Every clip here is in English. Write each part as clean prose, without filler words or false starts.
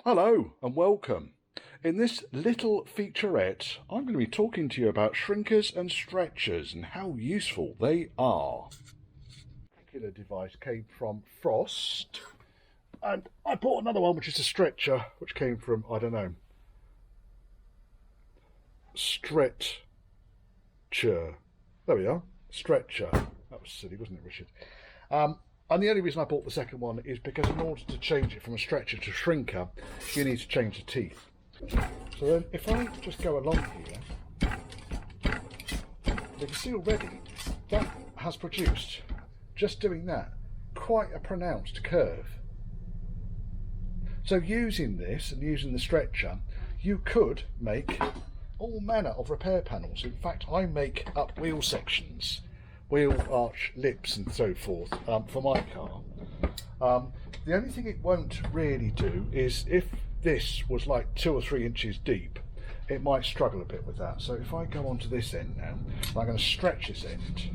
Hello and welcome. In this little featurette, I'm going to be talking to you about shrinkers and stretchers and how useful they are. This particular device came from Frost, and I bought another one which is a stretcher, which came from, I don't know, Stretcher. There we are, Stretcher. That was silly, wasn't it, Richard? And the only reason I bought the second one is because in order to change it from a stretcher to shrinker, you need to change the teeth. So then if I just go along here, you can see already that has produced, just doing that, quite a pronounced curve. So using this and using the stretcher, you could make all manner of repair panels. In fact, I make up wheel sections, wheel arch lips and so forth for my car. The only thing it won't really do is if this was like 2 or 3 inches deep, it might struggle a bit with that. So if I go onto this end now, I'm going to stretch this end.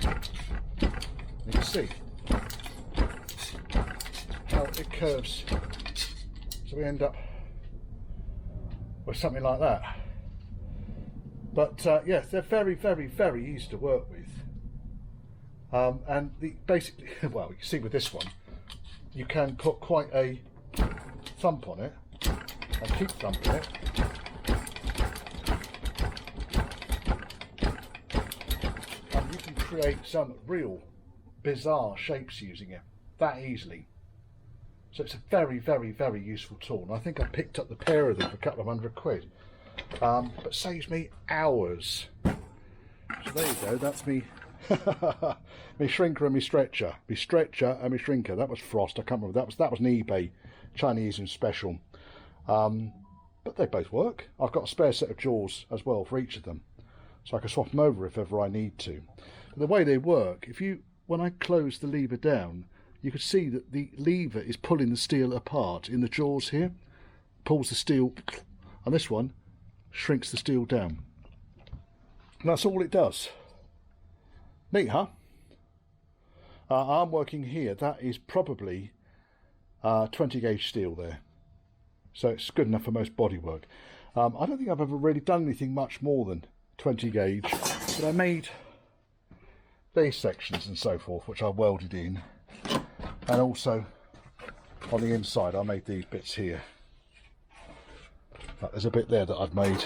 You can see how it curves. So we end up with something like that. But yes, they're very, very, very easy to work with. And basically, well, you can see with this one, you can put quite a thump on it and keep thumping it. And you can create some real bizarre shapes using it that easily. So it's a very, very, very useful tool. And I think I picked up the pair of them for a couple of £100. But saves me hours. So there you go, that's me me shrinker and me stretcher. Me stretcher and me shrinker. That was Frost, I can't remember. That was an eBay Chinese and special. But they both work. I've got a spare set of jaws as well for each of them, so I can swap them over if ever I need to. But the way they work, when I close the lever down, you can see that the lever is pulling the steel apart in the jaws here. Pulls the steel, and this one shrinks the steel down. And that's all it does. Neat, huh? I'm working here. That is probably 20 gauge steel there. So it's good enough for most bodywork. I don't think I've ever really done anything much more than 20 gauge. But I made these sections and so forth, which I welded in. And also on the inside, I made these bits here. There's a bit there that I've made